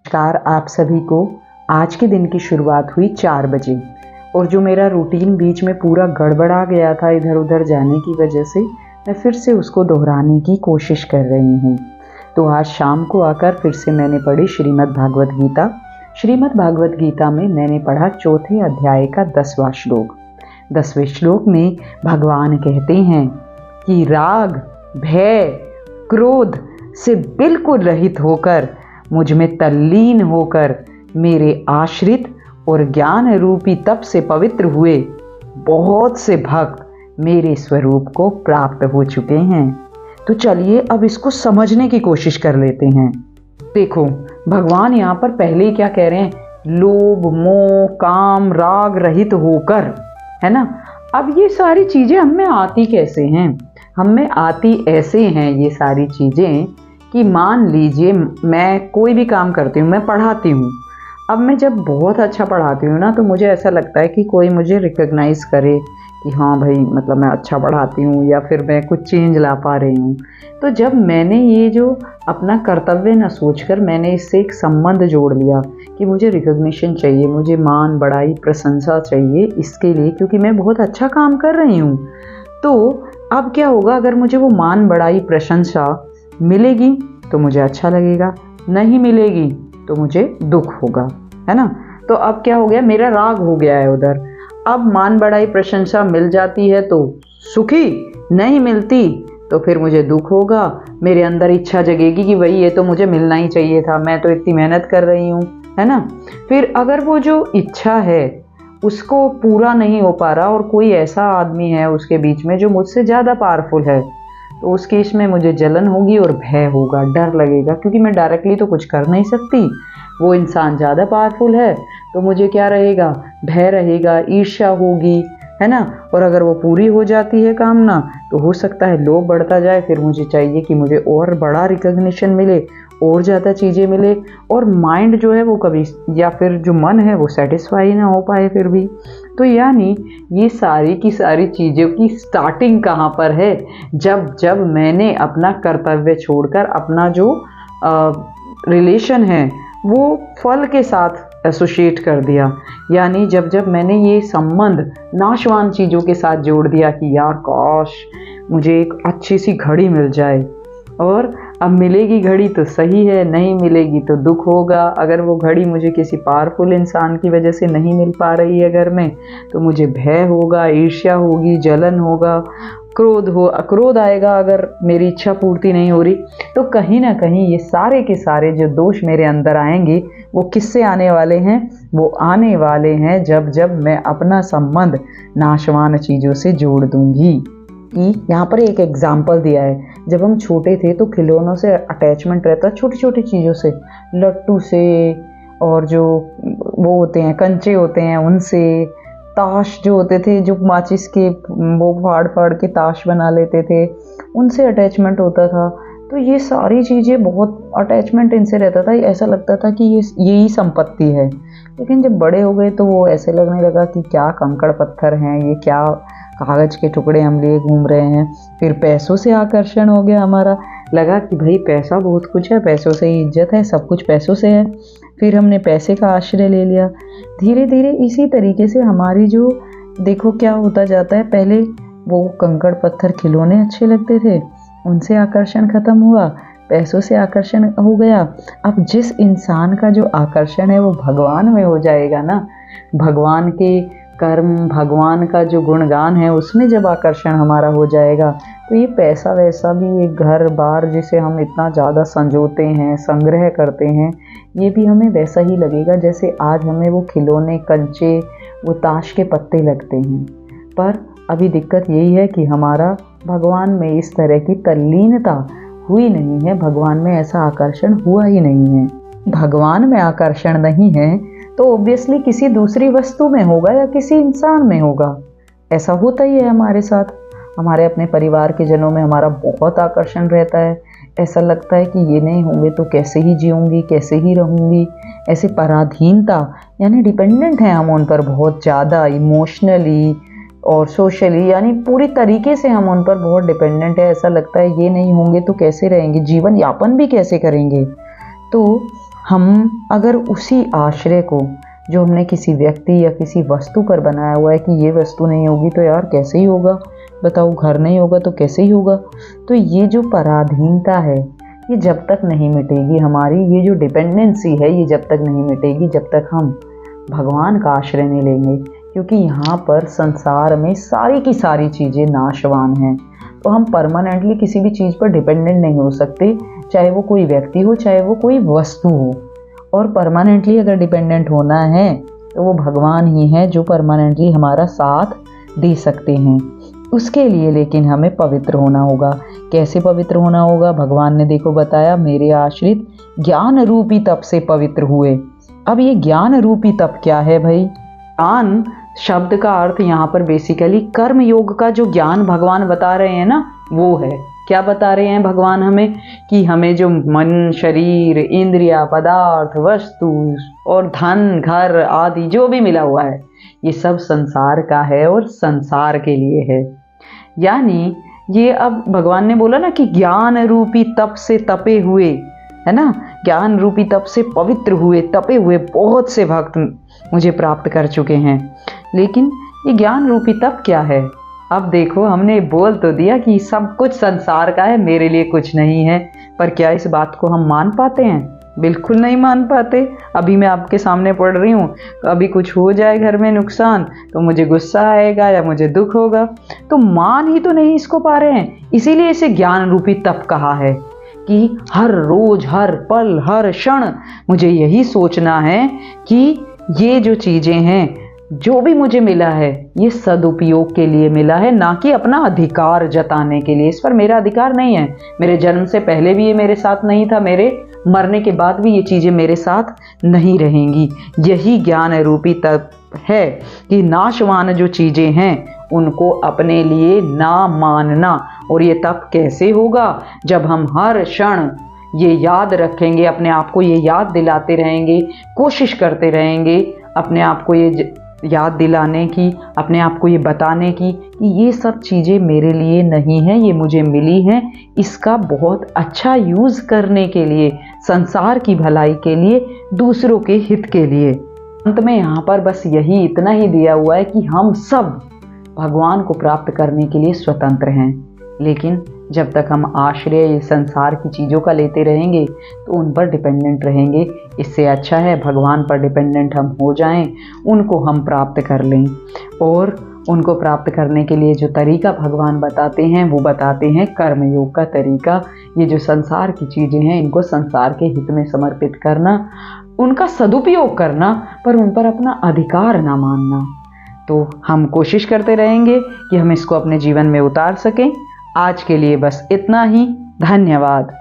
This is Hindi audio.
नमस्कार आप सभी को। आज के दिन की शुरुआत हुई 4 बजे और जो मेरा रूटीन बीच में पूरा गड़बड़ा गया था इधर उधर जाने की वजह से, मैं फिर से उसको दोहराने की कोशिश कर रही हूँ। तो आज शाम को आकर फिर से मैंने पढ़ी श्रीमद् भागवत गीता। श्रीमद् भागवत गीता में मैंने पढ़ा चौथे अध्याय का 10वां श्लोक। 10वें श्लोक में भगवान कहते हैं कि राग, भय, क्रोध से बिल्कुल रहित होकर, मुझ में तल्लीन होकर मेरे आश्रित और ज्ञान रूपी तप से पवित्र हुए बहुत से भक्त मेरे स्वरूप को प्राप्त हो चुके हैं। तो चलिए अब इसको समझने की कोशिश कर लेते हैं। देखो भगवान यहाँ पर पहले ही क्या कह रहे हैं, लोभ, मोह, काम, राग रहित होकर, है ना। अब ये सारी चीज़ें हम में आती कैसे हैं? हम में आती ऐसे हैं ये सारी चीज़ें कि मान लीजिए मैं कोई भी काम करती हूँ, मैं पढ़ाती हूँ। अब मैं जब बहुत अच्छा पढ़ाती हूँ ना, तो मुझे ऐसा लगता है कि कोई मुझे रिकॉग्नाइज़ करे कि हाँ भाई, मतलब मैं अच्छा पढ़ाती हूँ या फिर मैं कुछ चेंज ला पा रही हूँ। तो जब मैंने ये जो अपना कर्तव्य न सोचकर मैंने इससे एक संबंध जोड़ लिया कि मुझे रिकॉग्निशन चाहिए, मुझे मान, बड़ाई, प्रशंसा चाहिए इसके लिए, क्योंकि मैं बहुत अच्छा काम कर रही हूँ। तो अब क्या होगा, अगर मुझे वो मान, बड़ाई, प्रशंसा मिलेगी तो मुझे अच्छा लगेगा, नहीं मिलेगी तो मुझे दुख होगा, है ना। तो अब क्या हो गया, मेरा राग हो गया है उधर। अब मान, बड़ाई, प्रशंसा मिल जाती है तो सुखी, नहीं मिलती तो फिर मुझे दुख होगा। मेरे अंदर इच्छा जगेगी कि भाई ये तो मुझे मिलना ही चाहिए था, मैं तो इतनी मेहनत कर रही हूँ, है ना। फिर अगर वो जो इच्छा है उसको पूरा नहीं हो पा रहा और कोई ऐसा आदमी है उसके बीच में जो मुझसे ज़्यादा पावरफुल है, तो उस केस में मुझे जलन होगी और भय होगा, डर लगेगा, क्योंकि मैं डायरेक्टली तो कुछ कर नहीं सकती। वो इंसान ज़्यादा पावरफुल है तो मुझे क्या रहेगा, भय रहेगा, ईर्ष्या होगी, है ना। और अगर वो पूरी हो जाती है कामना तो हो सकता है लोभ बढ़ता जाए, फिर मुझे चाहिए कि मुझे और बड़ा रिकॉग्निशन मिले, और ज़्यादा चीज़ें मिले, और माइंड जो है वो कभी, या फिर जो मन है वो सेटिस्फाई ना हो पाए फिर भी। तो यानी ये सारी की सारी चीज़ों की स्टार्टिंग कहाँ पर है, जब मैंने अपना कर्तव्य छोड़कर अपना जो रिलेशन है वो फल के साथ एसोसिएट कर दिया। यानी जब मैंने ये संबंध नाशवान चीज़ों के साथ जोड़ दिया कि यार काश मुझे एक अच्छी सी घड़ी मिल जाए, और अब मिलेगी घड़ी तो सही है, नहीं मिलेगी तो दुख होगा। अगर वो घड़ी मुझे किसी पावरफुल इंसान की वजह से नहीं मिल पा रही है घर में, तो मुझे भय होगा, ईर्ष्या होगी, जलन होगा, क्रोध आएगा अगर मेरी इच्छा पूर्ति नहीं हो रही। तो कहीं ना कहीं ये सारे के सारे जो दोष मेरे अंदर आएंगे वो किससे आने वाले हैं? वो आने वाले हैं जब मैं अपना संबंध नाशवान चीज़ों से जोड़ दूंगी। कि यहाँ पर एक एग्जाम्पल दिया है, जब हम छोटे थे तो खिलौनों से अटैचमेंट रहता, छोटी छोटी चीज़ों से, लट्टू से, और जो वो होते हैं कंचे होते हैं उनसे, ताश जो होते थे, जो माचिस के वो फाड़ फाड़ के ताश बना लेते थे, उनसे अटैचमेंट होता था। तो ये सारी चीज़ें बहुत अटैचमेंट इनसे रहता था, ऐसा लगता था कि यही संपत्ति है। लेकिन जब बड़े हो गए तो वो ऐसे लगने लगा कि क्या कंकड़ पत्थर हैं ये, क्या कागज़ के टुकड़े हम लिए घूम रहे हैं। फिर पैसों से आकर्षण हो गया हमारा, लगा कि भाई पैसा बहुत कुछ है, पैसों से ही इज्जत है, सब कुछ पैसों से है। फिर हमने पैसे का आश्रय ले लिया। धीरे धीरे इसी तरीके से हमारी जो, देखो क्या होता जाता है, पहले वो कंकड़ पत्थर खिलौने अच्छे लगते थे, उनसे आकर्षण खत्म हुआ, पैसों से आकर्षण हो गया। अब जिस इंसान का जो आकर्षण है वो भगवान में हो जाएगा ना, भगवान के कर्म, भगवान का जो गुणगान है उसमें जब आकर्षण हमारा हो जाएगा, तो ये पैसा वैसा भी, एक घर बार जिसे हम इतना ज़्यादा संजोते हैं, संग्रह करते हैं, ये भी हमें वैसा ही लगेगा जैसे आज हमें वो खिलौने, कंचे, वो ताश के पत्ते लगते हैं। पर अभी दिक्कत यही है कि हमारा भगवान में इस तरह की तल्लीनता हुई नहीं है, भगवान में ऐसा आकर्षण हुआ ही नहीं है। भगवान में आकर्षण नहीं है तो ऑब्वियसली किसी दूसरी वस्तु में होगा या किसी इंसान में होगा। ऐसा होता ही है हमारे साथ। हमारे अपने परिवार के जनों में हमारा बहुत आकर्षण रहता है, ऐसा लगता है कि ये नहीं होंगे तो कैसे ही जीऊँगी, कैसे ही रहूँगी। ऐसे पराधीनता, यानी डिपेंडेंट हैं हम उन पर बहुत ज़्यादा, इमोशनली और सोशली, यानी पूरी तरीके से हम उन पर बहुत डिपेंडेंट है। ऐसा लगता है ये नहीं होंगे तो कैसे रहेंगे, जीवन यापन भी कैसे करेंगे। तो हम अगर उसी आश्रय को जो हमने किसी व्यक्ति या किसी वस्तु पर बनाया हुआ है कि ये वस्तु नहीं होगी तो यार कैसे ही होगा, बताओ घर नहीं होगा तो कैसे ही होगा, तो ये जो पराधीनता है ये जब तक नहीं मिटेगी, हमारी ये जो डिपेंडेंसी है ये जब तक नहीं मिटेगी जब तक हम भगवान का आश्रय नहीं लेंगे। क्योंकि यहाँ पर संसार में सारी की सारी चीज़ें नाशवान हैं, तो हम परमानेंटली किसी भी चीज़ पर डिपेंडेंट नहीं हो सकते, चाहे वो कोई व्यक्ति हो चाहे वो कोई वस्तु हो। और परमानेंटली अगर डिपेंडेंट होना है तो वो भगवान ही है जो परमानेंटली हमारा साथ दे सकते हैं। उसके लिए लेकिन हमें पवित्र होना होगा। कैसे पवित्र होना होगा? भगवान ने देखो बताया, मेरे आश्रित ज्ञान रूपी तप से पवित्र हुए। अब ये ज्ञान रूपी तप क्या है भाई? ज्ञान शब्द का अर्थ यहाँ पर बेसिकली कर्म योग का जो ज्ञान भगवान बता रहे हैं ना, वो है। क्या बता रहे हैं भगवान हमें? कि हमें जो मन, शरीर, इंद्रिया, पदार्थ, वस्तु और धन, घर आदि जो भी मिला हुआ है ये सब संसार का है और संसार के लिए है। यानी ये अब भगवान ने बोला ना कि ज्ञान रूपी तप से तपे हुए, है ना, ज्ञान रूपी तप से पवित्र हुए, तपे हुए बहुत से भक्त मुझे प्राप्त कर चुके हैं। लेकिन ये ज्ञान रूपी तप क्या है? अब देखो, हमने बोल तो दिया कि सब कुछ संसार का है, मेरे लिए कुछ नहीं है, पर क्या इस बात को हम मान पाते हैं? बिल्कुल नहीं मान पाते। अभी मैं आपके सामने पढ़ रही हूँ, अभी कुछ हो जाए घर में नुकसान तो मुझे गुस्सा आएगा या मुझे दुख होगा, तो मान ही तो नहीं इसको पा रहे हैं। इसीलिए इसे ज्ञान रूपी तप कहा है कि हर रोज, हर पल, हर क्षण मुझे यही सोचना है कि ये जो चीज़ें हैं, जो भी मुझे मिला है ये सदुपयोग के लिए मिला है, ना कि अपना अधिकार जताने के लिए। इस पर मेरा अधिकार नहीं है। मेरे जन्म से पहले भी ये मेरे साथ नहीं था, मेरे मरने के बाद भी ये चीज़ें मेरे साथ नहीं रहेंगी। यही ज्ञान रूपी तप है कि नाशवान जो चीज़ें हैं उनको अपने लिए ना मानना। और ये तप कैसे होगा? जब हम हर क्षण ये याद रखेंगे, अपने आप को ये याद दिलाते रहेंगे, कोशिश करते रहेंगे अपने आप को ये याद दिलाने की, अपने आप को ये बताने की कि ये सब चीज़ें मेरे लिए नहीं हैं, ये मुझे मिली हैं, इसका बहुत अच्छा यूज़ करने के लिए, संसार की भलाई के लिए, दूसरों के हित के लिए। अंत में यहाँ पर बस यही इतना ही दिया हुआ है कि हम सब भगवान को प्राप्त करने के लिए स्वतंत्र हैं। लेकिन जब तक हम आश्रय संसार की चीज़ों का लेते रहेंगे तो उन पर डिपेंडेंट रहेंगे। इससे अच्छा है भगवान पर डिपेंडेंट हम हो जाएं, उनको हम प्राप्त कर लें। और उनको प्राप्त करने के लिए जो तरीका भगवान बताते हैं वो बताते हैं कर्मयोग का तरीका। ये जो संसार की चीज़ें हैं इनको संसार के हित में समर्पित करना, उनका सदुपयोग करना, पर उन पर अपना अधिकार ना मानना। तो हम कोशिश करते रहेंगे कि हम इसको अपने जीवन में उतार सकें। आज के लिए बस इतना ही। धन्यवाद।